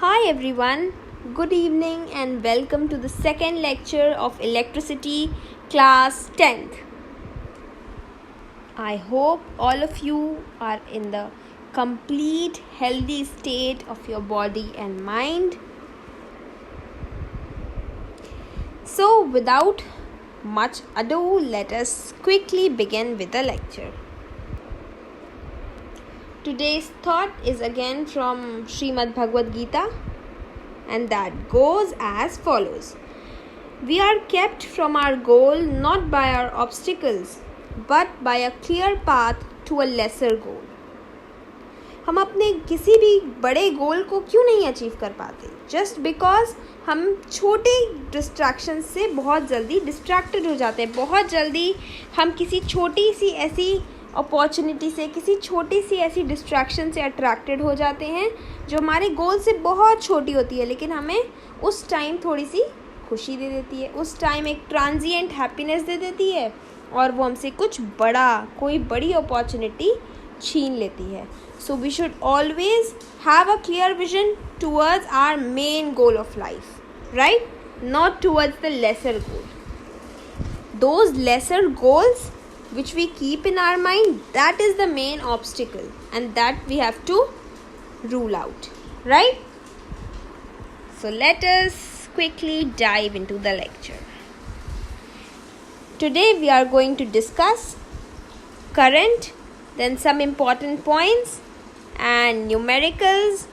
Hi everyone, good evening and welcome to the second lecture of Electricity class 10th. I hope all of you are in the complete healthy state of your body and mind. So without much ado, let us quickly begin with the lecture. Today's thought is again from Srimad Bhagavad Gita, and that goes as follows. We are kept from our goal not by our obstacles, but by a clear path to a lesser goal. हम अपने किसी भी बड़े गोल को क्यों नहीं achieve कर पाते? जस्ट बिकॉज हम छोटे डिस्ट्रैक्शन से बहुत जल्दी डिस्ट्रैक्टेड हो जाते हैं. बहुत जल्दी हम किसी छोटी सी ऐसी अपॉर्चुनिटी से, किसी छोटी सी ऐसी डिस्ट्रैक्शन से अट्रैक्टेड हो जाते हैं जो हमारे गोल से बहुत छोटी होती है, लेकिन हमें उस टाइम थोड़ी सी खुशी दे देती है, उस टाइम एक ट्रांजिएंट हैप्पीनेस दे देती है और वो हमसे कुछ बड़ा, कोई बड़ी अपॉर्चुनिटी छीन लेती है. So we should always have a clear vision towards our main goal of life, right? Not towards the lesser goal. Those lesser goals which we keep in our mind, that is the main obstacle, and that we have to rule out, right? So let us quickly dive into the lecture. Today we are going to discuss current, then some important points and numericals,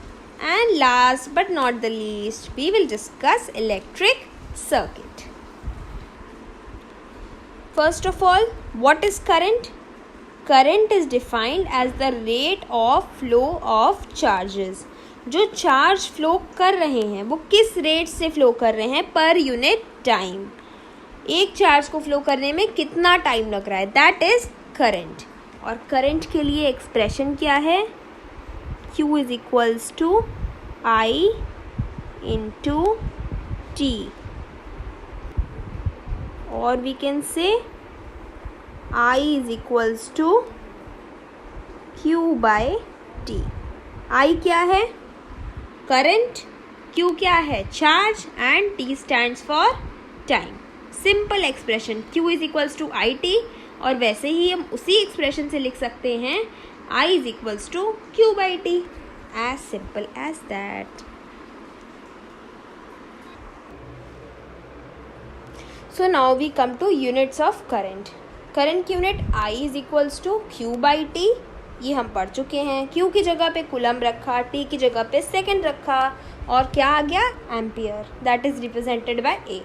and last but not the least we will discuss electric circuit. First of all, what is current? Current is defined as the rate of flow of charges. जो charge flow कर रहे हैं वो किस rate से flow कर रहे हैं पर यूनिट टाइम. एक चार्ज को फ्लो करने में कितना टाइम लग रहा है, दैट इज करंट. और करंट के लिए एक्सप्रेशन क्या है? Q is equals to I into T, or we can say I is equals to Q by T. I क्या है? Current. Q क्या है? Charge. And T stands for time. Simple expression. Q is equals to IT. और वैसे ही हम उसी expression से लिख सकते हैं I is equals to Q by T. As simple as that. So now we come to units of current. Current की unit I is equals to Q by T. ये हम पढ़ चुके हैं. Q की जगह पे कूलम रखा, T की जगह पे सेकेंड रखा, और क्या आ गया? Ampere. That is represented by A.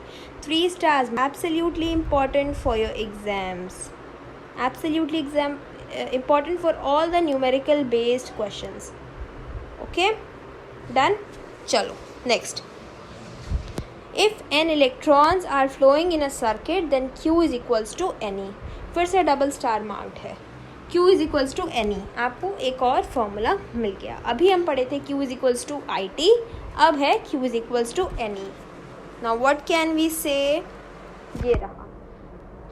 3 stars. Absolutely important for your exams. Absolutely important for all the numerical based questions. Okay, done. चलो next. If n electrons are flowing in a circuit, then Q is equals to Ne. फिर से double star marked है. Q is equals to Ne. आपको एक और formula मिल गया. अभी हम पढ़े थे Q is equals to IT, अब है Q is equals to Ne. Now what can we say? ये रहा.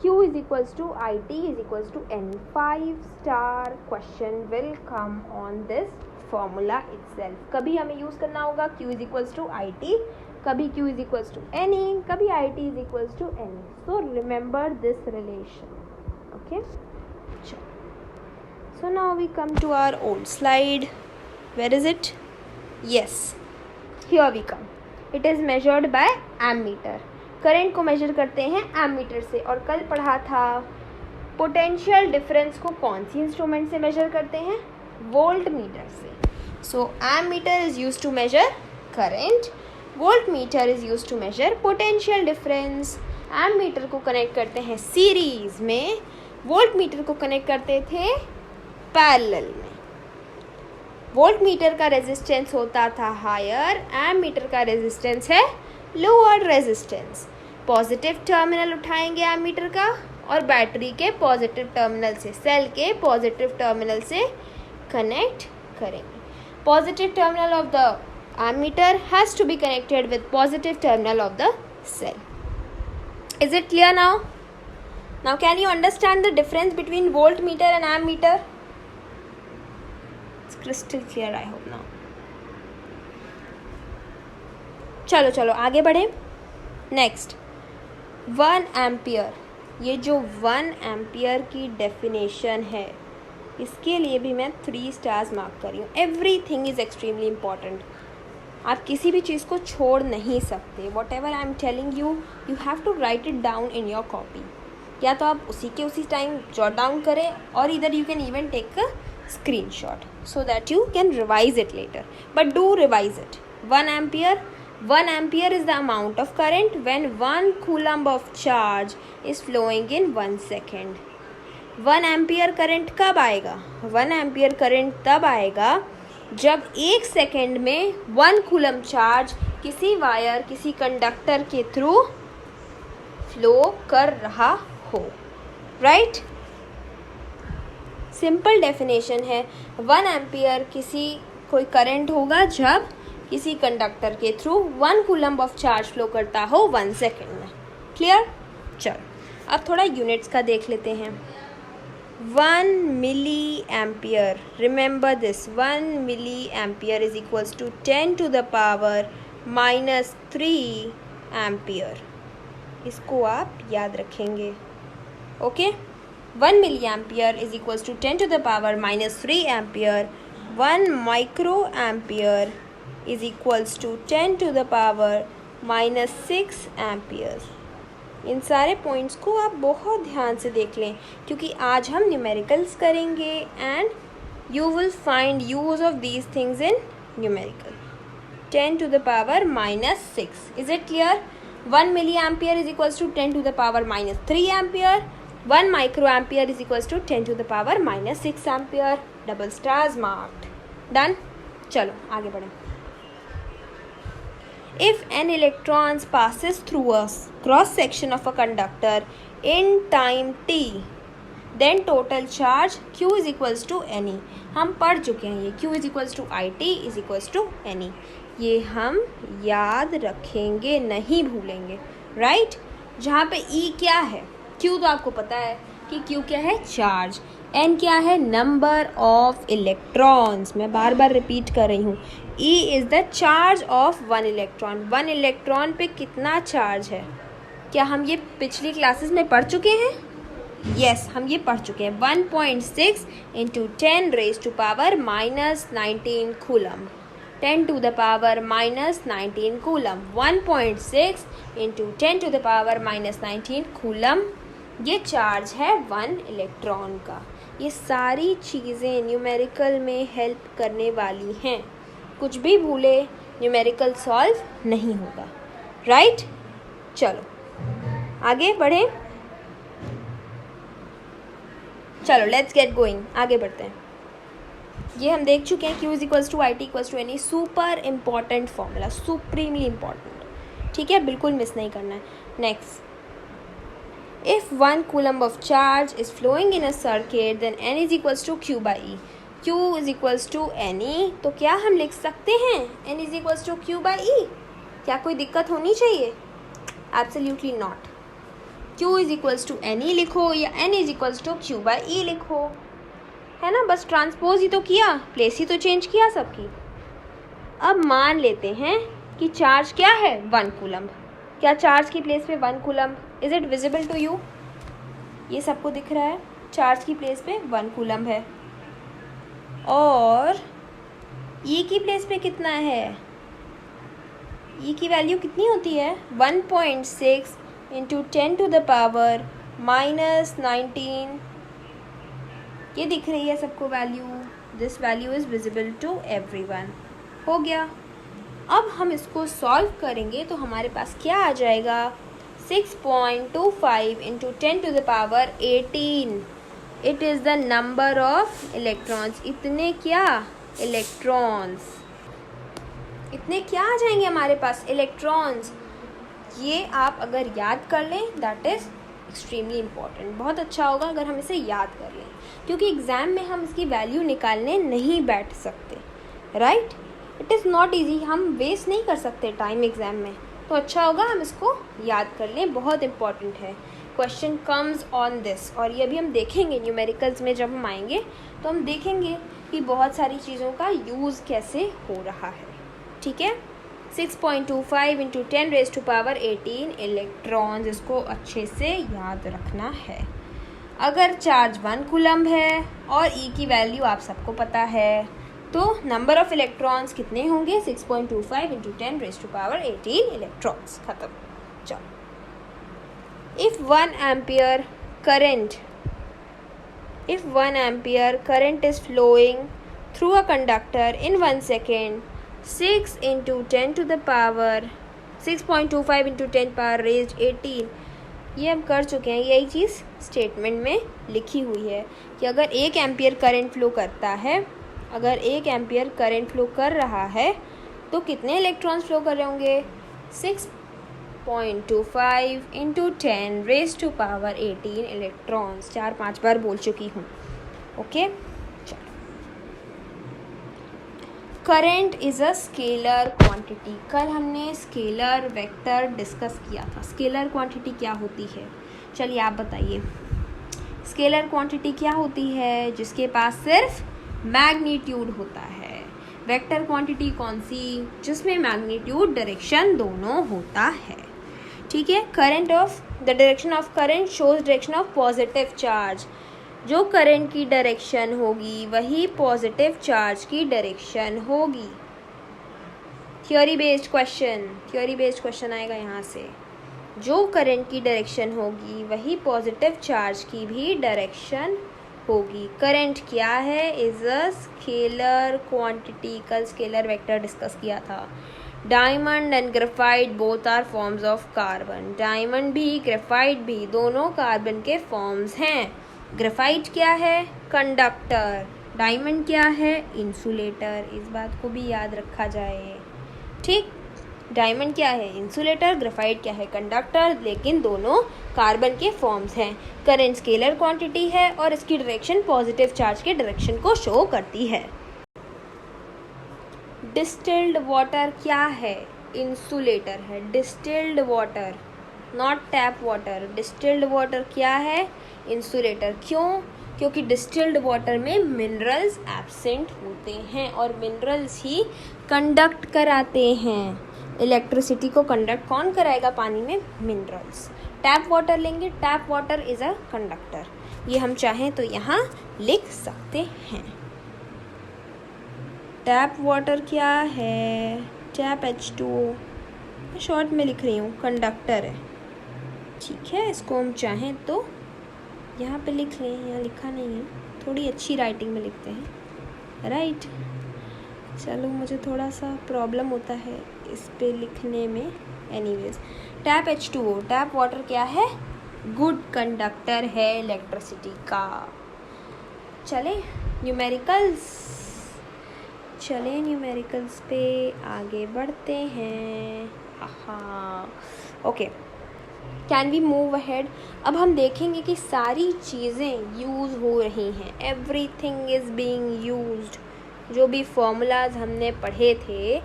Q is equals to IT is equals to Ne. 5-star question will come on this formula itself. कभी हमें use करना होगा Q is equals to IT, कभी Q is equals to Ne, कभी IT is equals to Ne. So remember this relation. Okay. So now we come to our old slide. Where is it? Yes. Here we come. It is measured by ammeter. Current को major करते हैं ammeter से. और कल पढ़ा था potential difference को कौन सी इंस्ट्रूमेंट से मेजर करते हैं? वोल्ट मीटर से. So ammeter is used to measure current, voltmeter is used to measure potential difference. Ammeter को कनेक्ट करते हैं सीरीज में, वोल्टमीटर को कनेक्ट करते थे पैरेलल में. वोल्टमीटर का रेजिस्टेंस होता था हायर, एमीटर का रेजिस्टेंस है लोअर रेजिस्टेंस. पॉजिटिव टर्मिनल उठाएंगे एमीटर का और बैटरी के पॉजिटिव टर्मिनल से, सेल के पॉजिटिव टर्मिनल से कनेक्ट करेंगे. Positive terminal of the ammeter has to be connected with positive terminal of the cell. Is it clear now? Now can you understand the difference between voltmeter and ammeter? It's crystal clear, I hope now. चलो चलो आगे बढ़े। Next 1 ampere, ये जो 1 ampere की definition है इसके लिए भी मैं 3 स्टार्स मार्क कर रही हूँ। एवरीथिंग इज़ एक्सट्रीमली इम्पॉर्टेंट, आप किसी भी चीज़ को छोड़ नहीं सकते। Whatever I am telling you, you have to write it down in your copy, या तो आप उसी टाइम जॉट डाउन करें और इधर you can even take a screenshot so that you can revise it later, but do revise it. 1 ampere is the amount of current when 1 coulomb of charge is flowing in 1 second. 1 ampere current कब आएगा? 1 ampere current तब आएगा जब 1 second में 1 coulomb charge किसी wire, किसी conductor के through flow कर रहा हो, राइट? सिंपल डेफिनेशन है, 1 एम्पियर कोई करंट होगा जब किसी कंडक्टर के through 1 coulomb of charge flow करता हो 1 सेकेंड में। क्लियर? चलो अब थोड़ा यूनिट्स का देख लेते हैं। 1 milliampere, remember this, 1 milliampere is equals to 10 to the power -3 ampere. इसको आप याद रखेंगे, okay? 1 milliampere is equals to 10 to the power -3 ampere. 1 microampere is equals to 10 to the power -6 amperes. इन सारे points को आप बहुत ध्यान से देख लें क्योंकि आज हम न्यूमेरिकल्स करेंगे and you will find use of these things in numerical. 10 to the power -6. Is it clear? 1 milliampere is equals to 10 to the power -3 ampere. 1 microampere is equals to 10 to the power -6 ampere. Double stars marked. Done? चलो आगे बढ़ें। If an electron passes through a cross section of a conductor in time t, then total charge Q is equals to NE. हम पढ़ चुके हैं ये, Q is equals to IT is equals to NE. ये हम याद रखेंगे, नहीं भूलेंगे, राइट? जहाँ पे E क्या है, Q तो आपको पता है कि Q क्या है, चार्ज। N क्या है, नंबर ऑफ इलेक्ट्रॉन्स। मैं बार बार रिपीट कर रही हूँ, E is the charge of 1 electron. 1 electron पे कितना चार्ज है? क्या हम ये पिछली क्लासेस में पढ़ चुके हैं? यस, हम ये पढ़ चुके हैं। 1.6 into 10 raise to power -19 coulomb. 10 to the power -19 coulomb. 1.6 into 10 to the power -19 coulomb, ये चार्ज है 1 इलेक्ट्रॉन का। ये सारी चीज़ें न्यूमेरिकल में हेल्प करने वाली हैं। कुछ भी भूले न्यूमेरिकल सॉल्व नहीं होगा, राइट? चलो आगे बढ़ें। चलो लेट्स गेट गोइंग, आगे बढ़ते हैं। ये हम देख चुके हैं, Q is equals to IT equals to NE। Super important formula, supremely important, ठीक है? बिल्कुल मिस नहीं करना है। Next, if 1 coulomb of charge is flowing in a circuit then N is equals to Q by E. Q is equals to NE, तो क्या हम लिख सकते हैं N is equals to Q by E? क्या कोई दिक्कत होनी चाहिए? Absolutely not. Q is equals to NE लिखो या N is equals to Q by E लिखो, है ना? बस ट्रांसपोज ही तो किया, प्लेस ही तो चेंज किया सबकी। अब मान लेते हैं कि चार्ज क्या है, 1 कूलम्ब। क्या चार्ज की प्लेस पे 1 coulomb? Is it visible to you? ये सबको दिख रहा है, चार्ज की प्लेस पे 1 कूलम्ब है। और E की प्लेस पे कितना है? E की वैल्यू कितनी होती है? 1.6 इंटू 10 to the power -19। ये दिख रही है सबको value. This value is visible to everyone. हो गया। अब हम इसको सॉल्व करेंगे तो हमारे पास क्या आ जाएगा, 6.25 into 10 to the power 18। It is the number of electrons. इतने क्या इलेक्ट्रॉन्स, इतने क्या आ जाएंगे हमारे पास, इलेक्ट्रॉन्स। ये आप अगर याद कर लें, दैट इज़ एक्सट्रीमली इम्पॉर्टेंट। बहुत अच्छा होगा अगर हम इसे याद कर लें, क्योंकि एग्ज़ाम में हम इसकी वैल्यू निकालने नहीं बैठ सकते, right? It is not easy, हम वेस्ट नहीं कर सकते टाइम एग्ज़ाम में, तो अच्छा होगा हम इसको याद कर लें, बहुत इंपॉर्टेंट है। क्वेश्चन कम्स ऑन दिस, और ये भी हम देखेंगे न्यूमेरिकल्स में। जब हम आएंगे तो हम देखेंगे कि बहुत सारी चीज़ों का यूज़ कैसे हो रहा है, ठीक है? 6.25 इंटू 10⁻18 इलेक्ट्रॉन्स। इसको अच्छे से याद रखना है। अगर चार्ज 1 कूलम्ब है और ई की वैल्यू आप सबको पता है, तो नंबर ऑफ इलेक्ट्रॉन्स कितने होंगे? 6.25 इंटू 10⁻18 इलेक्ट्रॉन्स। खत्म। चलो, if 1 ampere current is flowing through a conductor in 1 second, 6 into 10 to the power 6.25 into 10 power raised 18, ये हम कर चुके हैं। यही चीज़ स्टेटमेंट में लिखी हुई है कि अगर 1 एम्पियर करंट फ्लो करता है, अगर 1 एम्पियर करंट फ्लो कर रहा है तो कितने इलेक्ट्रॉन्स फ्लो कर रहे होंगे? 6.25 into 10 raise to power 18 electrons. 4-5 बार बोल चुकी हूँ। ओके, चलो। Current is a scalar quantity. कल हमने स्केलर वेक्टर डिस्कस किया था। स्केलर क्वांटिटी क्या होती है? चलिए आप बताइए। स्केलर क्वांटिटी क्या होती है? जिसके पास सिर्फ मैग्नीट्यूड होता है। वेक्टर क्वांटिटी कौन सी? जिसमें मैग्नीट्यूड डायरेक्शन दोनों होता है। ठीक है। Current of the direction of current shows direction of positive charge. जो करंट की डायरेक्शन होगी वही पॉजिटिव चार्ज की डायरेक्शन होगी। थ्योरी बेस्ड क्वेश्चन आएगा यहाँ से। जो करंट की डायरेक्शन होगी वही पॉजिटिव चार्ज की भी डायरेक्शन होगी। करंट क्या है? Is a scalar quantity. कल स्केलर वेक्टर डिस्कस किया था। Diamond and graphite both are forms of carbon. Diamond भी ग्रेफाइट भी दोनों कार्बन के फॉर्म्स हैं। ग्रेफाइट क्या है? कंडक्टर। डायमंड क्या है? इंसुलेटर। इस बात को भी याद रखा जाए। ठीक, डायमंड क्या है? इंसुलेटर। ग्रेफाइट क्या है? कंडक्टर। लेकिन दोनों कार्बन के फॉर्म्स हैं। करंट स्केलर क्वांटिटी है और इसकी डायरेक्शन पॉजिटिव चार्ज के डायरेक्शन को शो करती है। डिस्टिल्ड वाटर क्या है? इंसुलेटर है। Distilled water, not tap water. Distilled water क्या है? इंसुलेटर। क्यों? क्योंकि डिस्टिल्ड वाटर में मिनरल्स एब्सेंट होते हैं और मिनरल्स ही कंडक्ट कराते हैं। इलेक्ट्रिसिटी को कंडक्ट कौन कराएगा पानी में? मिनरल्स। टैप वाटर लेंगे। Tap water is a conductor. ये हम चाहें तो यहाँ लिख सकते हैं। टैप वाटर क्या है? टैप H2O शॉर्ट में लिख रही हूँ, कंडक्टर है। ठीक है, इसको हम चाहें तो यहाँ पे लिख लें। यहाँ लिखा नहीं है, थोड़ी अच्छी राइटिंग में लिखते हैं। राइट, चलो, मुझे थोड़ा सा प्रॉब्लम होता है इस पे लिखने में। Anyways, tap H2O, tap water क्या है? गुड कंडक्टर है इलेक्ट्रिसिटी का। चले न्यूमेरिकल्स पे आगे बढ़ते हैं। Okay, can we move ahead? अब हम देखेंगे कि सारी चीज़ें यूज़ हो रही हैं। Everything is being used. जो भी फॉर्मूलाज हमने पढ़े थे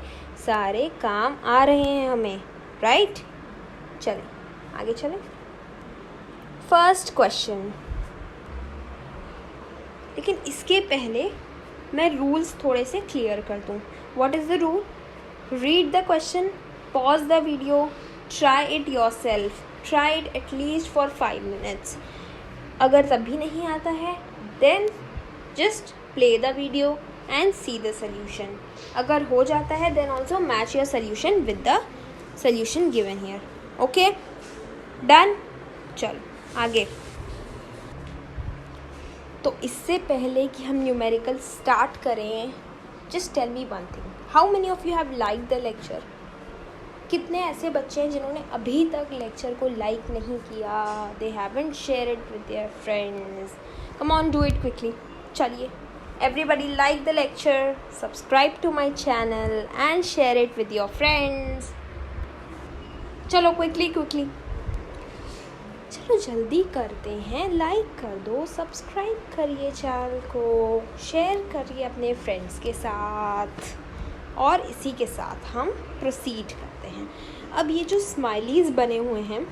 सारे काम आ रहे हैं हमें। राइट, चलें आगे चलें। फर्स्ट क्वेश्चन, लेकिन इसके पहले मैं रूल्स थोड़े से क्लियर कर दूँ। What is the rule? Read the question, pause the video, try it yourself, try it at least for 5 minutes। अगर तब भी नहीं आता है then just play the video and see the solution. अगर हो जाता है then also match your solution with the solution given here. Okay, done? चलो आगे। तो इससे पहले कि हम न्यूमेरिकल स्टार्ट करें, just tell me one thing. How many of you have liked the lecture? कितने ऐसे बच्चे हैं जिन्होंने अभी तक लेक्चर को लाइक नहीं किया? They haven't shared it with their friends. Come on, do it quickly. चलिए, everybody like the lecture, subscribe to my channel and share it with your friends. चलो quickly, चलो जल्दी करते हैं। लाइक कर दो, सब्सक्राइब करिए चैनल को, शेयर करिए अपने फ्रेंड्स के साथ। और इसी के साथ हम प्रोसीड करते हैं। अब ये जो स्माइलीज़ बने हुए हैं,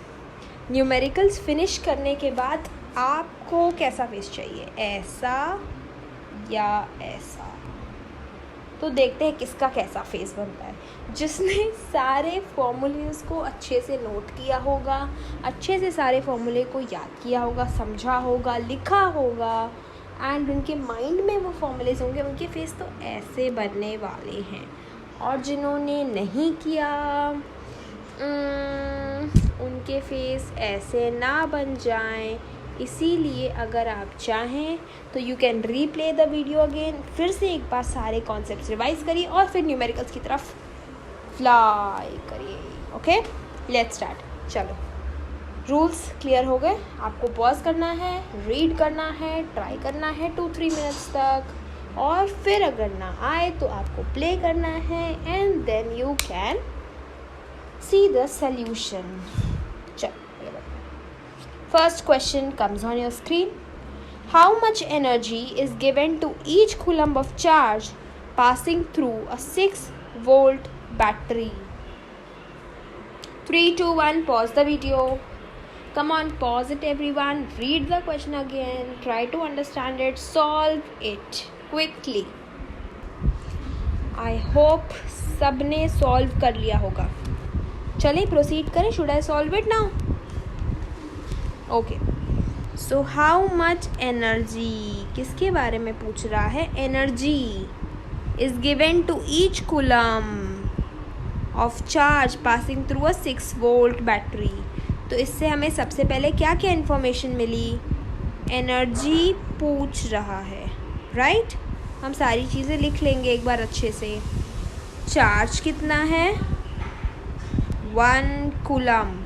न्यूमेरिकल्स फिनिश करने के बाद आपको कैसा फेस चाहिए? ऐसा या ऐसा? तो देखते हैं किसका कैसा फेस बनता है। जिसने सारे फॉर्मूलेस को अच्छे से नोट किया होगा, अच्छे से सारे फॉर्मूले को याद किया होगा, समझा होगा, लिखा होगा एंड उनके माइंड में वो फॉर्मूलेस होंगे, उनके फेस तो ऐसे बनने वाले हैं। और जिन्होंने नहीं किया उनके फेस ऐसे ना बन जाएं। इसीलिए अगर आप चाहें तो you can replay the video again, फिर से एक बार सारे कॉन्सेप्ट्स रिवाइज करिए और फिर न्यूमेरिकल्स की तरफ फ्लाई करिए। Okay, let's start. चलो, रूल्स क्लियर हो गए। आपको पॉज करना है, रीड करना है, ट्राई करना है 2-3 मिनट्स तक, और फिर अगर ना आए तो आपको प्ले करना है and then you can see the solution. चलो, first question comes on your screen. How much energy is given to each coulomb of charge passing through a 6-volt battery? 3, 2, 1, pause the video. Come on, pause it everyone. Read the question again. Try to understand it. Solve it quickly. I hope सबने solve कर लिया होगा। चलिए proceed करें. Should I solve it now? Okay, so how much energy, किसके बारे में पूछ रहा है? Energy is given to each coulomb of charge passing through a 6-volt battery. तो इससे हमें सबसे पहले क्या क्या इन्फॉर्मेशन मिली? एनर्जी पूछ रहा है, राइट? हम सारी चीज़ें लिख लेंगे एक बार अच्छे से। चार्ज कितना है? 1 कूलम।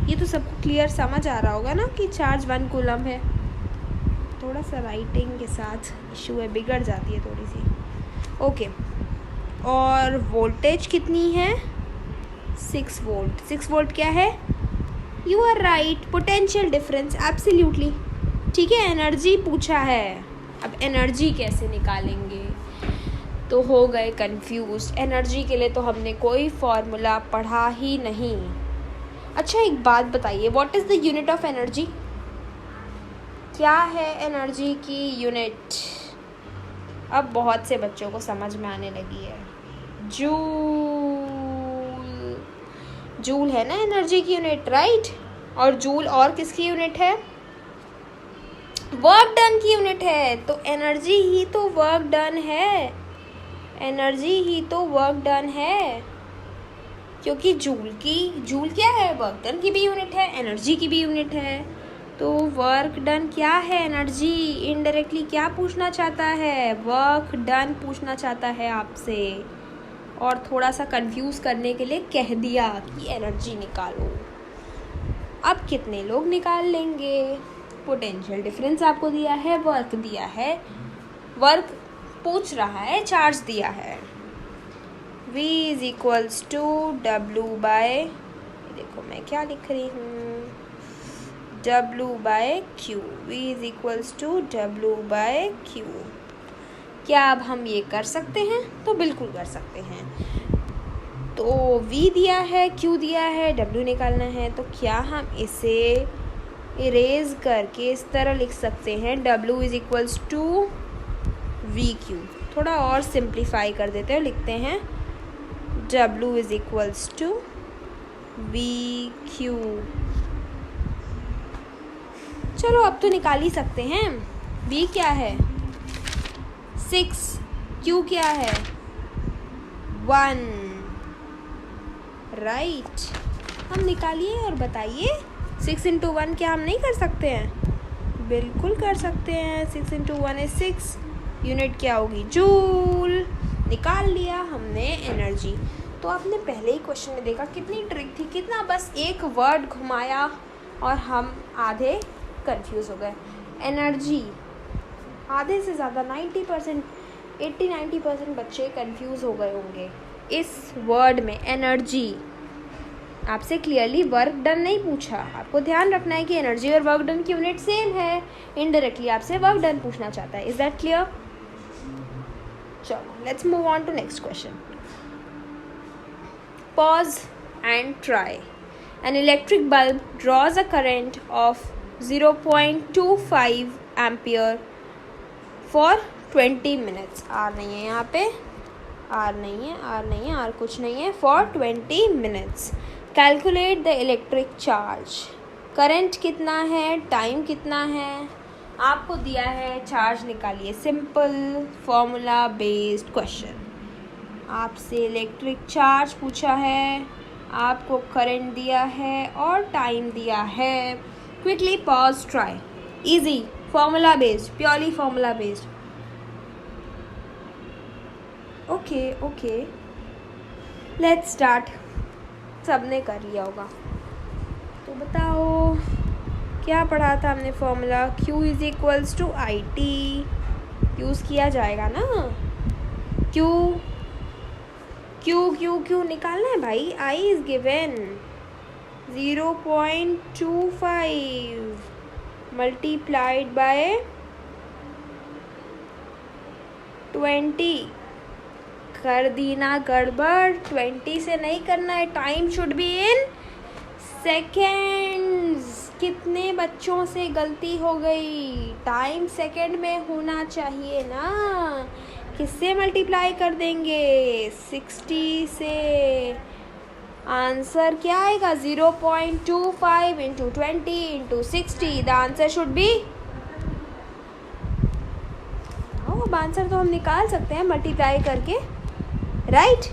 ये तो सबको क्लियर समझ आ रहा होगा ना कि चार्ज 1 कूलम है। थोड़ा सा राइटिंग के साथ इशू है, बिगड़ जाती है थोड़ी सी। ओके, और वोल्टेज कितनी है? 6 वोल्ट। 6 वोल्ट क्या है? You are right, potential difference, absolutely ठीक है। एनर्जी पूछा है, अब एनर्जी कैसे निकालेंगे? तो हो गए कंफ्यूज। एनर्जी के लिए तो हमने कोई फॉर्मूला पढ़ा ही नहीं। अच्छा, एक बात बताइए, what is the unit of energy? क्या है एनर्जी की यूनिट? अब बहुत से बच्चों को समझ में आने लगी है। जूल। जूल है ना एनर्जी की यूनिट, राइट? और जूल और किसकी यूनिट है? वर्क डन की यूनिट है। तो एनर्जी ही तो वर्क डन है, एनर्जी ही तो वर्क डन है, क्योंकि जूल क्या है? वर्क डन की भी यूनिट है, एनर्जी की भी यूनिट है। तो वर्क डन क्या है? एनर्जी। इनडायरेक्टली क्या पूछना चाहता है? वर्क डन पूछना चाहता है आपसे, और थोड़ा सा कंफ्यूज करने के लिए कह दिया कि एनर्जी निकालो। अब कितने लोग निकाल लेंगे? पोटेंशियल डिफरेंस आपको दिया है, वर्क दिया है, वर्क पूछ रहा है, चार्ज दिया है। V is equals to W by, देखो मैं क्या लिख रही हूँ, W by Q। V is equals to W by Q। क्या अब हम ये कर सकते हैं? तो बिल्कुल कर सकते हैं। तो V दिया है, Q दिया है, W निकालना है, तो क्या हम इसे इरेज करके इस तरह लिख सकते हैं? W is equals to VQ। थोड़ा और सिंप्लीफाई कर देते हैं, लिखते हैं W is equals to VQ। चलो, अब तो निकाल ही सकते हैं। V क्या है? 6। Q क्या है? 1, राइट? हम निकालिए और बताइए। 6 × 1 क्या हम नहीं कर सकते हैं? बिल्कुल कर सकते हैं। 6 × 1 is 6। यूनिट क्या होगी? जूल। निकाल लिया हमने एनर्जी। तो आपने पहले ही क्वेश्चन में देखा कितनी ट्रिक थी, कितना बस एक वर्ड घुमाया और हम आधे कंफ्यूज हो गए। एनर्जी, आधे से ज़्यादा 90%, 80-90% बच्चे कंफ्यूज हो गए होंगे इस वर्ड में, एनर्जी। आपसे क्लियरली वर्क डन नहीं पूछा। आपको ध्यान रखना है कि एनर्जी और वर्क डन की यूनिट सेम है। इनडायरेक्टली आपसे वर्क डन पूछना चाहता है। Is that clear? चलो, let's move on to next question. Pause and try. An electric bulb draws a current of 0.25 ampere for 20 minutes। आ नहीं है यहाँ पे, आर नहीं है, आर नहीं है, आर कुछ नहीं है. For 20 minutes. Calculate the electric charge. Current कितना है, टाइम कितना है, आपको दिया है, चार्ज निकालिए. Simple formula based question. आपसे इलेक्ट्रिक चार्ज पूछा है, आपको करंट दिया है और टाइम दिया है. Quickly pause, try. Easy, formula based, purely formula based. Okay let's start. सबने कर लिया होगा तो बताओ क्या पढ़ा था हमने formula. Q is equals to I T. Use किया जाएगा ना. Q निकालना है भाई. I is given 0.25 multiplied by 20. कर दी ना गड़बड़. 20 से नहीं करना है. Time should be in seconds. कितने बच्चों से गलती हो गई. टाइम सेकेंड में होना चाहिए ना. किससे मल्टीप्लाई कर देंगे. 60 से. आंसर क्या आएगा. 0.25 into 20 into 60. The answer should be. अब आंसर तो हम निकाल सकते हैं मल्टीप्लाई करके, राइट.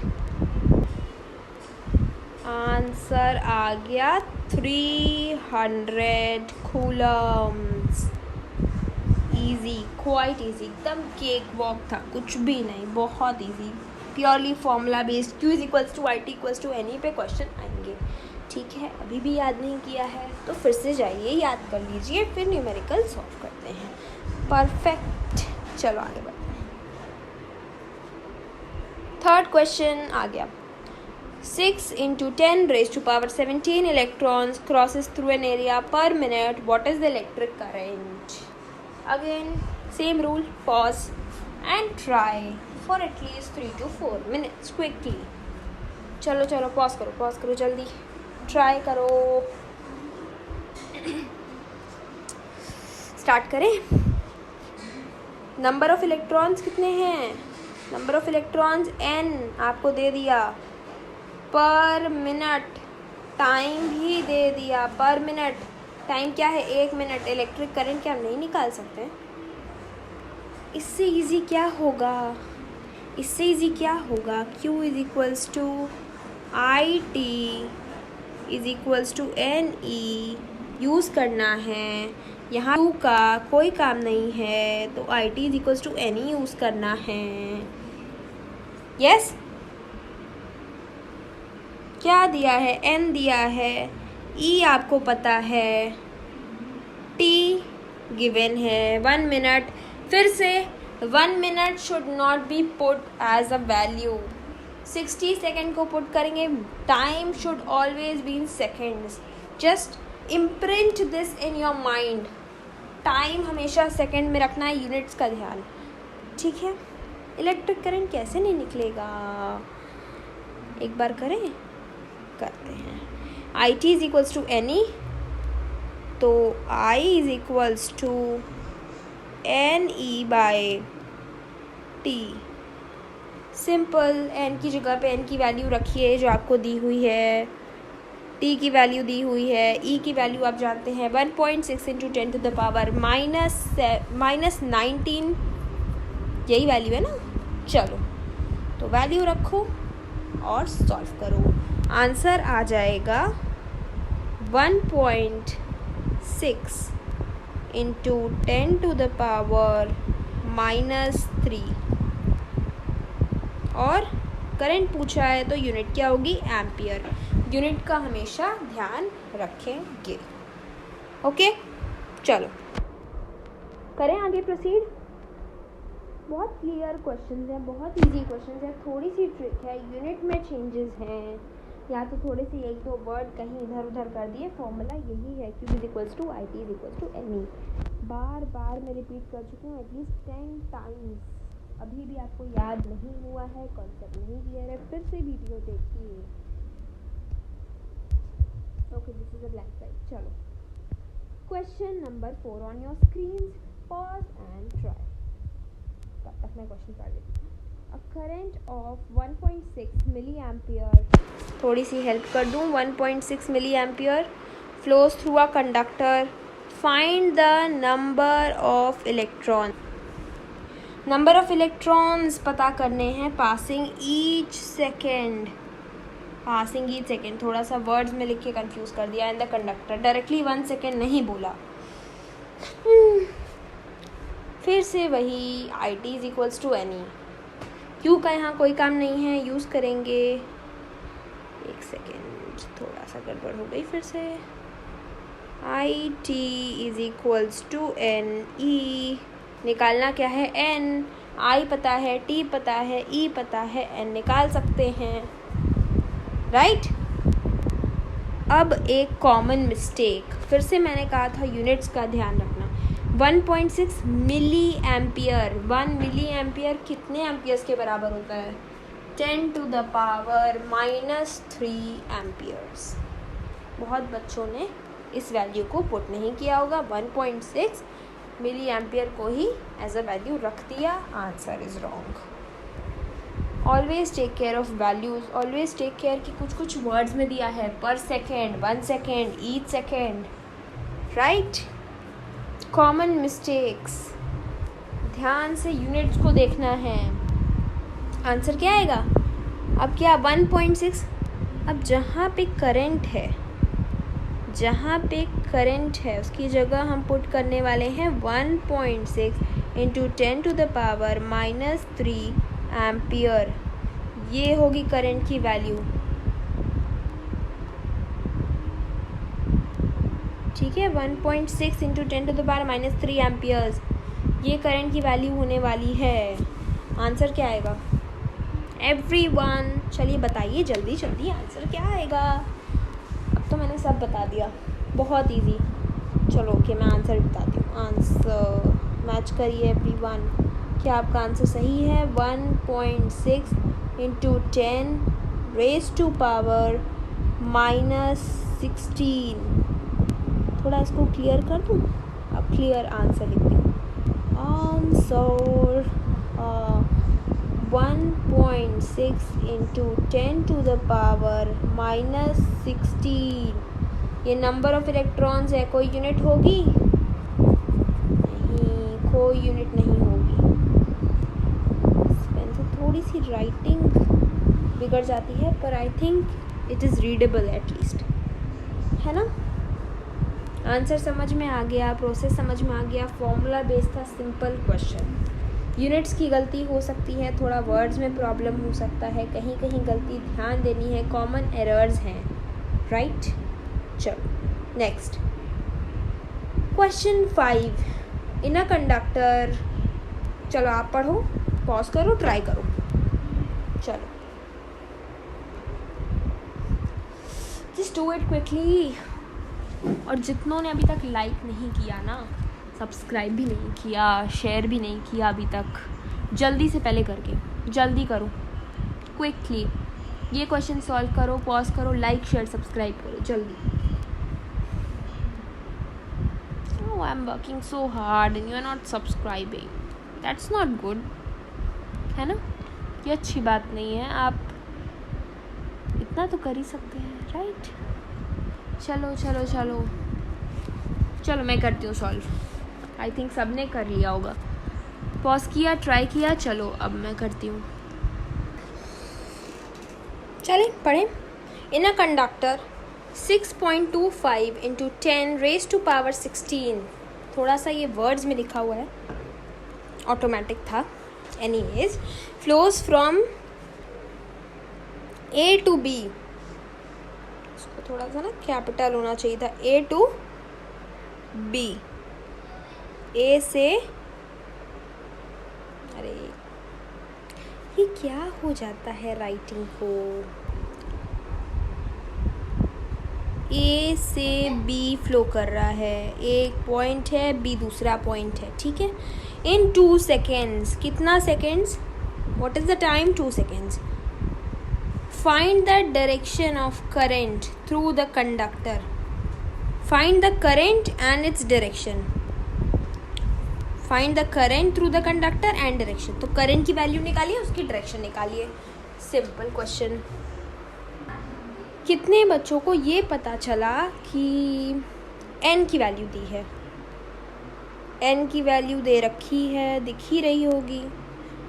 आंसर आ गया 300 कूलम्स. इजी, क्वाइट इजी, एकदम केक वॉक था, कुछ भी नहीं, बहुत easy. Purely formula based. Q is equals to I T equals to N E पे क्वेश्चन आएंगे. ठीक है, अभी भी याद नहीं किया है तो फिर से जाइए, याद कर लीजिए, फिर न्यूमेरिकल सॉल्व करते हैं. परफेक्ट. चलो आगे बढ़ते हैं. थर्ड क्वेश्चन आ गया. 6 into 10 raised to power 17 electrons crosses through an area per minute. What is the electric current? Again, same rule. Pause and try for at least 3 to 4 minutes quickly. चलो pause करो जल्दी. Try करो. Start करें. Number of electrons कितने हैं. Number of electrons n आपको दे दिया. पर मिनट. टाइम भी दे दिया. पर मिनट. टाइम क्या है, 1 मिनट. इलेक्ट्रिक करंट क्या हम नहीं निकाल सकते. इससे इजी क्या होगा. Q is equals to I T is equals to N E. Use करना है. यहाँ Q का कोई काम नहीं है तो I T is equals to N E use करना है. यस. क्या दिया है, n दिया है, E आपको पता है, T गिवन है. 1 मिनट. फिर से 1 minute should not be put as a value. 60 second को पुट करेंगे. Time should always be in seconds. Just imprint this in your mind. Time हमेशा सेकेंड में रखना है. यूनिट्स का ध्यान. ठीक है. इलेक्ट्रिक करंट कैसे नहीं निकलेगा. एक बार करें, करते हैं. I T is equals to N e. तो I is equals to N e by t. Simple. N की जगह पे एन की वैल्यू रखिए जो आपको दी हुई है. टी की वैल्यू दी हुई है. ई की वैल्यू आप जानते हैं 1.6 इंटू 10 टू द पावर -19. यही वैल्यू है ना. चलो तो वैल्यू रखो और सॉल्व करो. आंसर आ जाएगा 1.6 इंटू 10 टू द पावर -3. और करंट पूछा है तो यूनिट क्या होगी, एम्पियर. यूनिट का हमेशा ध्यान रखेंगे. ओके. चलो करें आगे प्रोसीड. बहुत क्लियर क्वेश्चंस हैं, बहुत इजी क्वेश्चंस हैं. थोड़ी सी ट्रिक है, यूनिट में चेंजेस हैं या तो थोड़े से 1-2 वर्ड कहीं इधर उधर कर दिए. फॉर्मूला यही है. Q is equals to I T is equals to N e. बार मैं रिपीट कर चुकी हूँ एटलीस्ट 10 टाइम्स. अभी भी आपको याद नहीं हुआ है, कॉन्सेप्ट नहीं क्लियर है, फिर से वीडियो देखिए. Okay, this is a blank side. चलो question number 4 on your screen. Pause and try. तब तक मैं क्वेश्चन पढ़ लेती हूँ. A current of 1.6 milli ampere, थोड़ी सी हेल्प कर दूँ, 1.6 milli ampere flows through a conductor. Find the number of electron. Number of electrons पता करने हैं passing each second. Passing each second थोड़ा सा वर्ड्स में लिख के कंफ्यूज कर दिया. In the conductor directly 1 second नहीं बोला. फिर से वही IT is equals to NE. Q का यहाँ कोई काम नहीं है, यूज़ करेंगे. एक सेकेंड, थोड़ा सा गड़बड़ हो गई फिर से. IT is equals to NE. निकालना क्या है? N. I पता है, T पता है, E पता है, N निकाल सकते हैं. राइट. अब एक कॉमन मिस्टेक, फिर से मैंने कहा था यूनिट्स का ध्यान रखना. 1.6 मिली एम्पियर. 1 मिली एम्पियर कितने एम्पियर्स के बराबर होता है? 10 to the power -3 एम्पियर्स. बहुत बच्चों ने इस वैल्यू को पुट नहीं किया होगा. 1.6 मिली एम्पियर को ही एज अ वैल्यू रख दिया. Answer is wrong. Always take care of values. Always take care कि कुछ वर्ड्स में दिया है पर second, 1 second, each second. Right. Common mistakes, ध्यान से यूनिट्स को देखना है. आंसर क्या आएगा? अब क्या 1.6. अब जहाँ पे करंट है उसकी जगह हम पुट करने वाले हैं 1.6 into 10 to the power -3 ampere. ये होगी करंट की वैल्यू. ठीक है, 1.6 into 10 to the power -3 amperes, ये करंट की वैल्यू होने वाली है. आंसर क्या आएगा एवरीवन? चलिए बताइए जल्दी जल्दी, आंसर क्या आएगा? अब तो मैंने सब बता दिया, बहुत इजी. चलो ओके, मैं आंसर बताती हूँ. आंसर मैच करिए एवरीवन. क्या आपका आंसर सही है? 1.6 इंटू 10 रेज टू पावर -16. थोड़ा इसको क्लियर कर दूँ. अब क्लियर आंसर लिखती हूँ. Answer 1.6 into 10 to the power -16. ये नंबर ऑफ इलेक्ट्रॉन्स है. कोई यूनिट होगी? नहीं, कोई यूनिट नहीं होगी. इस पेन से थोड़ी सी राइटिंग बिगड़ जाती है, पर I think it is readable at least, है ना. आंसर समझ में आ गया, प्रोसेस समझ में आ गया. फॉर्मूला बेस्ड था, सिंपल क्वेश्चन. यूनिट्स की गलती हो सकती है, थोड़ा वर्ड्स में प्रॉब्लम हो सकता है, कहीं कहीं गलती ध्यान देनी है, कॉमन एरर्स हैं. राइट. चलो next question 5. In a conductor. चलो आप पढ़ो, पॉज करो, ट्राई करो. चलो जस्ट डू इट क्विकली. और जितनों ने अभी तक लाइक नहीं किया ना, सब्सक्राइब भी नहीं किया, शेयर भी नहीं किया अभी तक, जल्दी से पहले करके जल्दी करो, क्विकली. ये क्वेश्चन सॉल्व करो, पॉज करो, लाइक शेयर सब्सक्राइब करो जल्दी. I am working so hard and you are not subscribing. That's not good, है ना. ये अच्छी बात नहीं है. आप इतना तो कर ही सकते हैं. राइट. चलो चलो चलो चलो मैं करती हूँ सॉल्व. आई थिंक सब ने कर लिया होगा. पॉज किया, ट्राई किया. चलो अब मैं करती हूँ. चलें पढ़ें. In a conductor 6.25 into 10 raise to power 16. थोड़ा सा ये वर्ड्स में लिखा हुआ है, ऑटोमेटिक था. Anyways, flows from A to B. इसको थोड़ा सा ना कैपिटल होना चाहिए था. A to B. A से, अरे ये क्या हो जाता है राइटिंग को. A से B फ्लो कर रहा है. एक पॉइंट है, B दूसरा पॉइंट है. ठीक है. इन 2 सेकेंड्स. कितना seconds? What is the time? 2 seconds. Find the direction of current through the conductor. Find the current and its direction. Find the current through the conductor and direction. तो current की value निकालिए, उसकी direction निकालिए। Simple question. कितने बच्चों को ये पता चला कि n की वैल्यू दी है? n की वैल्यू दे रखी है, दिख ही रही होगी।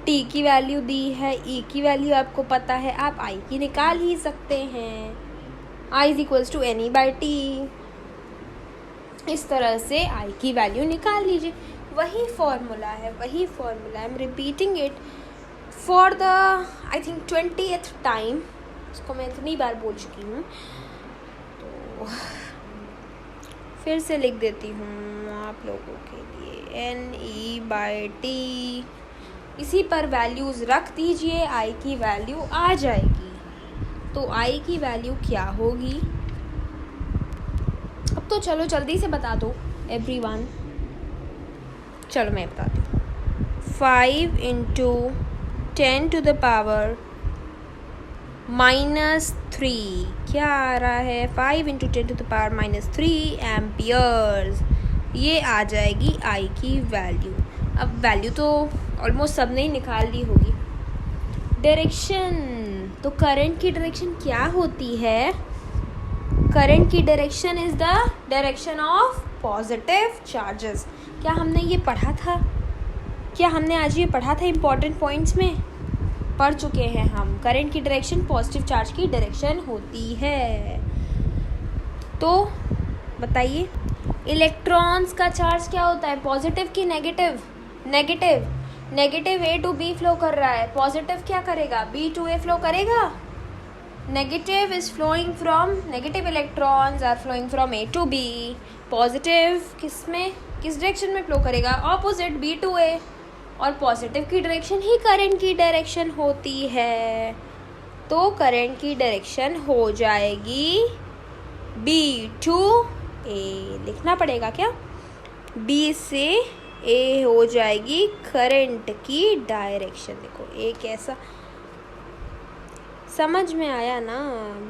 t की वैल्यू दी है, e की वैल्यू आपको पता है, आप i की निकाल ही सकते हैं। i is equals to NE/T। इस तरह से i की वैल्यू निकाल लीजिए। वही फॉर्मूला है, वही formula. I am repeating it for the I think 20th time. इसको मैं इतनी बार बोल चुकी हूँ, तो फिर से लिख देती हूँ आप लोगों के लिए। NE/T, इसी पर वैल्यूज़ रख दीजिए, i की वैल्यू आ जाएगी। तो i की वैल्यू क्या होगी? अब तो चलो जल्दी से बता दो एवरीवन। चलो मैं बताती हूँ। 5 × 10⁻³ क्या आ रहा है? 5 × 10⁻³ एम्पियर्स। ये आ जाएगी i की वैल्यू। अब वैल्यू तो ऑलमोस्ट सब ने ही निकाल ली होगी। डायरेक्शन, तो करंट की डायरेक्शन क्या होती है? करंट की direction is the direction of positive charges. क्या हमने ये पढ़ा था? क्या हमने आज ये पढ़ा था? इम्पॉर्टेंट पॉइंट्स में पढ़ चुके हैं हम। करंट की डायरेक्शन पॉजिटिव चार्ज की डायरेक्शन होती है। तो बताइए, इलेक्ट्रॉन्स का चार्ज क्या होता है? पॉजिटिव की negative? Negative A to B flow कर रहा है, पॉजिटिव क्या करेगा? B to A फ्लो करेगा। Negative electrons are flowing from A to B। Positive किस डायरेक्शन में फ्लो करेगा? Opposite, B to A। और पॉजिटिव की डायरेक्शन ही करंट की डायरेक्शन होती है। तो करंट की डायरेक्शन हो जाएगी B to A। लिखना पड़ेगा क्या? B से A हो जाएगी करंट की डायरेक्शन। देखो A कैसा, समझ में आया ना?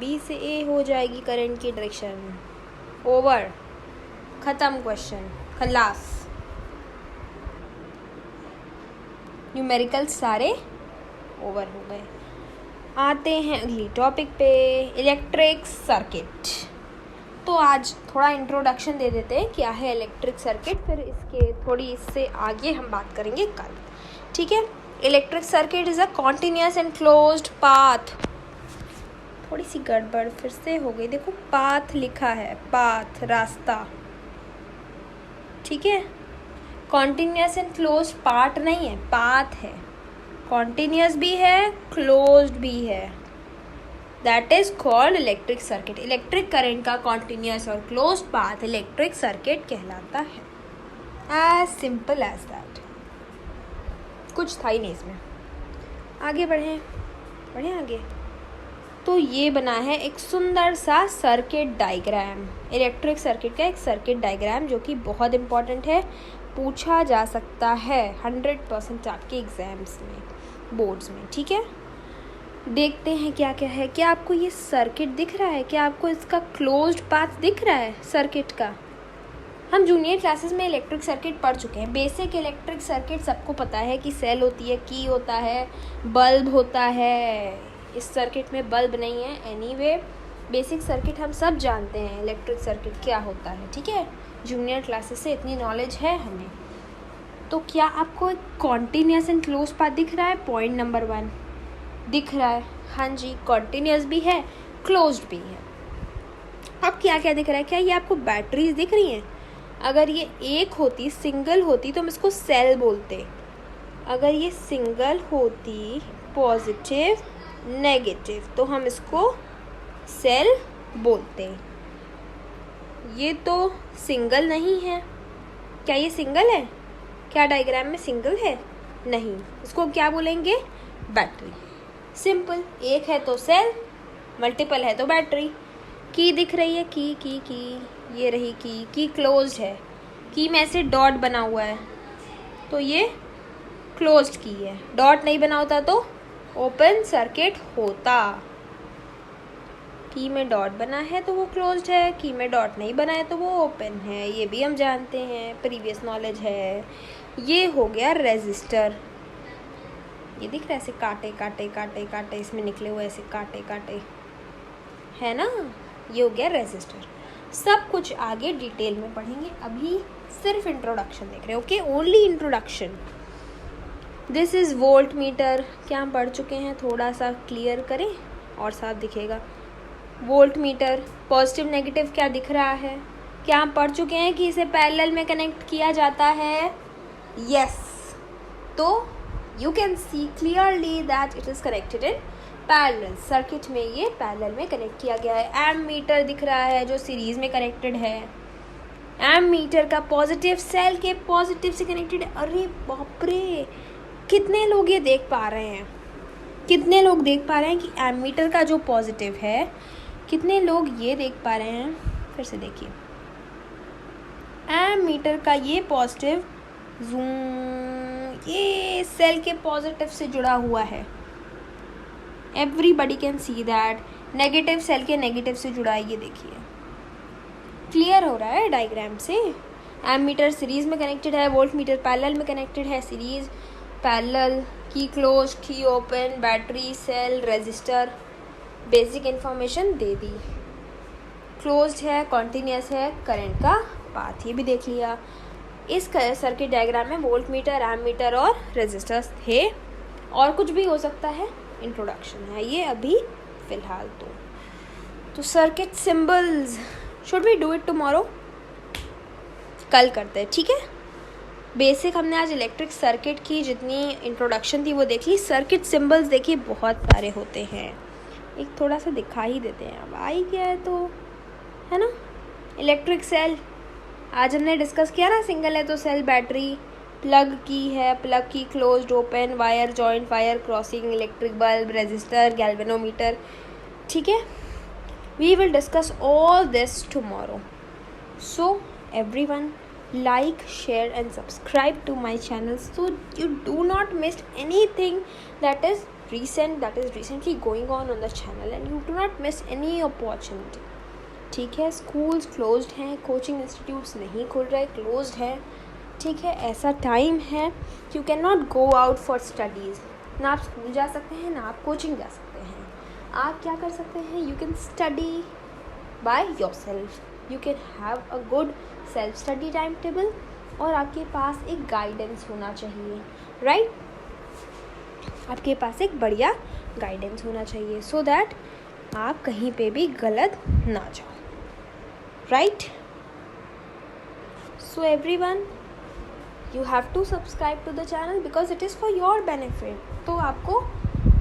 B से A हो जाएगी करंट की डायरेक्शन। ओवर, ख़त्म क्वेश्चन, खलास। न्यूमेरिकल सारे ओवर हो गए। आते हैं अगली टॉपिक पे, इलेक्ट्रिक सर्किट। तो आज थोड़ा इंट्रोडक्शन दे देते हैं क्या है इलेक्ट्रिक सर्किट, फिर इससे आगे हम बात करेंगे कल। ठीक है। Electric circuit is a continuous and closed path. थोड़ी सी गड़बड़ फिर से हो गई। देखो पाथ लिखा है, पाथ रास्ता। ठीक है, कॉन्टिन्यूस एंड क्लोज्ड पार्ट नहीं है, पाथ है। कॉन्टिन्यूस भी है, क्लोज्ड भी है। That is called electric circuit. Electric current का कॉन्टिन्यूस और क्लोज्ड पाथ इलेक्ट्रिक सर्किट कहलाता है। As simple as that. कुछ था ही नहीं इसमें। आगे बढ़ें आगे। तो ये बना है एक सुंदर सा सर्किट डायग्राम, इलेक्ट्रिक सर्किट का एक सर्किट डायग्राम, जो कि बहुत इम्पॉर्टेंट है, पूछा जा सकता है 100% आपके एग्जाम्स में, बोर्ड्स में। ठीक है, देखते हैं क्या क्या है। क्या आपको ये सर्किट दिख रहा है? क्या आपको इसका क्लोज्ड पाथ दिख रहा है सर्किट का? हम जूनियर क्लासेस में इलेक्ट्रिक सर्किट पढ़ चुके हैं। बेसिक इलेक्ट्रिक सर्किट सबको पता है कि सेल होती है, की होता है, बल्ब होता है। इस सर्किट में बल्ब नहीं है। एनीवे, बेसिक सर्किट हम सब जानते हैं, इलेक्ट्रिक सर्किट क्या होता है। ठीक है, जूनियर क्लासेस से इतनी नॉलेज है हमें। तो क्या आपको एक कॉन्टिन्यूस एंड क्लोज पाथ दिख रहा है? पॉइंट नंबर 1 दिख रहा है। हाँ जी, कॉन्टिन्यूस भी है, क्लोज्ड भी है। अब क्या क्या दिख रहा है? क्या ये आपको बैटरीज दिख रही हैं? अगर ये एक होती, सिंगल होती, तो हम इसको सेल बोलते। अगर ये सिंगल होती, पॉजिटिव नेगेटिव, तो हम इसको सेल बोलते। ये तो सिंगल नहीं है। क्या ये सिंगल है? क्या डायग्राम में सिंगल है? नहीं। इसको क्या बोलेंगे? बैटरी। सिंपल। एक है तो सेल, मल्टीपल है तो बैटरी। की दिख रही है, की ये रही की क्लोज्ड है। की में से डॉट बना हुआ है, तो ये क्लोज्ड की है। डॉट नहीं बना होता तो ओपन सर्किट होता। की में डॉट बना है तो वो क्लोज्ड है, की में डॉट नहीं बना है तो वो ओपन है, ये भी हम जानते हैं, प्रीवियस नॉलेज है। ये हो गया रेजिस्टर, ये दिख रहा है ऐसे कांटे कांटे कांटे कांटे इसमें निकले हुए, ऐसे कांटे कांटे है ना, ये हो गया रेजिस्टर। सब कुछ आगे डिटेल में पढ़ेंगे, अभी सिर्फ इंट्रोडक्शन देख रहे हैं। Okay, only introduction. This is volt meter, क्या हम पढ़ चुके हैं, थोड़ा सा क्लियर करें और साफ दिखेगा। वोल्ट मीटर, पॉजिटिव नेगेटिव क्या दिख रहा है, क्या हम पढ़ चुके हैं कि इसे पैरेलल में कनेक्ट किया जाता है। यस, तो you can see clearly that it is connected in parallel. Circuit में ये पैरेलल में कनेक्ट किया गया है। एम मीटर दिख रहा है जो सीरीज में कनेक्टेड है। एम मीटर का पॉजिटिव सेल के पॉजिटिव से कनेक्टेड है। अरे बाप रे, कितने लोग ये देख पा रहे हैं, कितने लोग देख पा रहे हैं कि एम मीटर का जो पॉजिटिव है, कितने लोग ये देख पा रहे हैं, फिर से देखिए, एम मीटर का ये पॉजिटिव ये सेल के पॉजिटिव से जुड़ा हुआ है। Everybody can see that. Negative cell के नेगेटिव से जुड़ा है, ये देखिए, क्लियर हो रहा है डायग्राम से। एम मीटर सीरीज में कनेक्टेड है, वोल्ट मीटर पैरेलल में कनेक्टेड है, series parallel, key close, key open, battery, cell, resistor, basic information दे दी। क्लोज्ड है, कॉन्टिन्यूस है, करंट का पाथ, ये भी देख लिया। इस सर्किट डायग्राम में वोल्ट मीटर, एम मीटर और रेजिस्टर्स थे, और कुछ भी हो सकता है, इंट्रोडक्शन है ये अभी फ़िलहाल। तो circuit symbols, should we do it tomorrow, कल करते हैं, ठीक है। बेसिक हमने आज इलेक्ट्रिक सर्किट की जितनी इंट्रोडक्शन थी वो देख ली। सर्किट सिंबल्स देखिए बहुत सारे होते हैं, एक थोड़ा सा दिखा ही देते हैं, अब आई क्या है तो, है ना। इलेक्ट्रिक सेल आज हमने डिस्कस किया ना, सिंगल है तो सेल, बैटरी, प्लग की है, प्लग की closed open, wire joint, wire crossing, electric bulb, resistor, galvanometer, ठीक है। We will discuss all this tomorrow. So everyone, like, share and subscribe to my channel so you do not miss anything that is recently going on the channel, and you do not miss any opportunity, ठीक है। Schools closed हैं, coaching institutes नहीं खुल रहे, closed है, ठीक है। ऐसा टाइम है कि you can not go out for studies, ना आप स्कूल जा सकते हैं, ना आप कोचिंग जा सकते हैं। आप क्या कर सकते हैं, you can study by your self, you can have a good self study time table, और आपके पास एक गाइडेंस होना चाहिए, राइट। आपके पास एक बढ़िया गाइडेंस होना चाहिए, सो दैट आप कहीं पे भी गलत ना जाओ, right. So everyone, you have to subscribe to the channel because it is for your benefit. तो आपको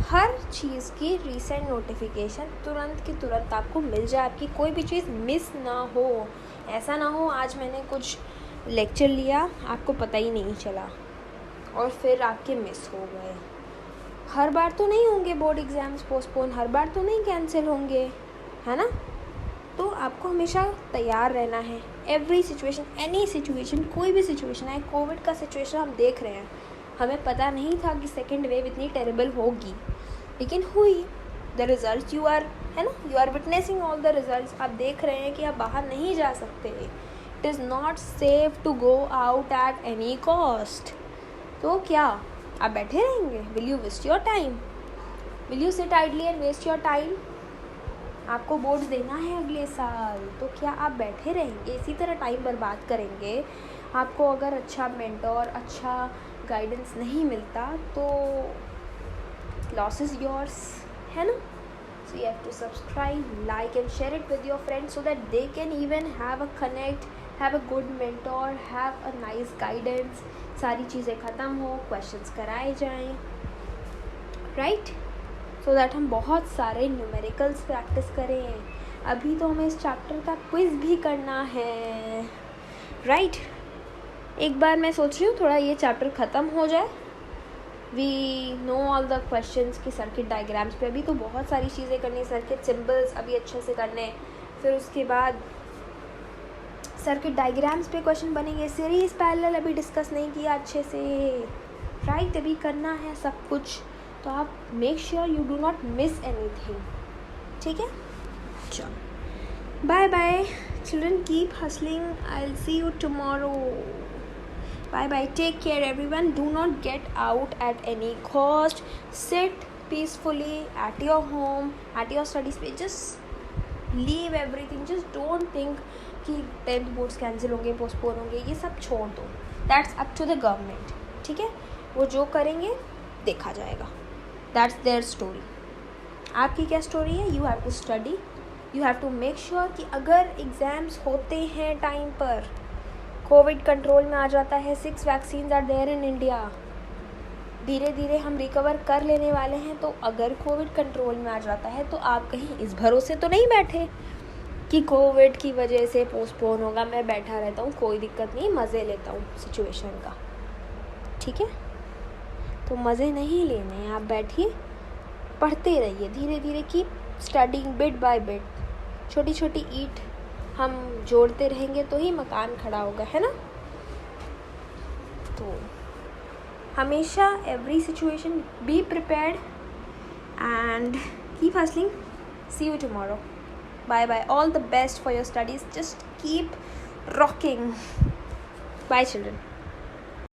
हर चीज़ की रीसेंट नोटिफिकेशन तुरंत की तुरंत आपको मिल जाए, आपकी कोई भी चीज़ मिस ना हो। ऐसा ना हो आज मैंने कुछ लेक्चर लिया, आपको पता ही नहीं चला और फिर आपके मिस हो गए। हर बार तो नहीं होंगे बोर्ड एग्ज़ाम्स पोस्टपोन, हर बार तो नहीं कैंसिल होंगे, है ना। तो आपको हमेशा तैयार रहना है। एवरी सिचुएशन, एनी सिचुएशन, कोई भी सिचुएशन है, कोविड का सिचुएशन हम देख रहे हैं, हमें पता नहीं था कि सेकेंड वेव इतनी टेरेबल होगी, लेकिन हुई। द रिज़ल्ट यू आर, है ना, you are witnessing all the results. आप देख रहे हैं कि आप बाहर नहीं जा सकते, it is not safe to go out at any cost. तो क्या आप बैठे रहेंगे, will you waste your time, will you sit idly and waste your time. आपको बोर्ड्स देना है अगले साल, तो क्या आप बैठे रहेंगे, इसी तरह टाइम बर्बाद करेंगे। आपको अगर अच्छा मेंटोर, अच्छा गाइडेंस नहीं मिलता तो लॉस इज़ योर्स, है ना। So you have to subscribe, like and share it with your friends so that they can even have a connect, have a good mentor, have a nice guidance. सारी चीज़ें ख़त्म हो, questions कराए जाएं, right, so that हम बहुत सारे numericals practice करें। अभी तो हमें इस चैप्टर का क्विज़ भी करना है, राइट। एक बार मैं सोच रही हूँ थोड़ा ये चैप्टर ख़त्म हो जाए, we know all the questions की सर्किट डायग्राम्स पे। अभी तो बहुत सारी चीज़ें करनी, सर्किट सिंबल्स अभी अच्छे से करने, फिर उसके बाद सर्किट डायग्राम्स पे क्वेश्चन बनेंगे। सीरीज पैरेलल अभी डिस्कस नहीं किया अच्छे से, राइट, अभी करना है सब कुछ। तो आप make sure you do not miss anything, ठीक है। चलो bye bye children, keep hustling. I'll see you tomorrow. Bye bye, take care everyone. Do not get out at any cost. Sit peacefully at your home, at your study space. Just leave everything. Just don't think कि 10th boards cancel होंगे, postpone होंगे, ये सब छोड़ दो. That's up to the government. ठीक है, वो जो करेंगे देखा जाएगा. That's their story. आपकी क्या स्टोरी है? You have to study. You have to make sure कि अगर एग्ज़ाम्स होते हैं टाइम पर, कोविड कंट्रोल में आ जाता है, 6 vaccines are there in India, धीरे धीरे हम रिकवर कर लेने वाले हैं. तो अगर कोविड कंट्रोल में आ जाता है तो आप कहीं इस भरोसे तो नहीं बैठे कि कोविड की वजह से पोस्टपोन होगा. मैं बैठा रहता हूँ, कोई दिक्कत नहीं, मज़े लेता हूँ सिचुएशन का. ठीक है, तो मज़े नहीं लेने हैं. आप बैठिए, पढ़ते रहिए, धीरे धीरे keep studying bit by bit. छोटी छोटी ईंट हम जोड़ते रहेंगे तो ही मकान खड़ा होगा, है ना. तो हमेशा every situation be prepared and keep hustling. See you tomorrow. Bye bye. All the best for your studies. Just keep rocking. Bye children.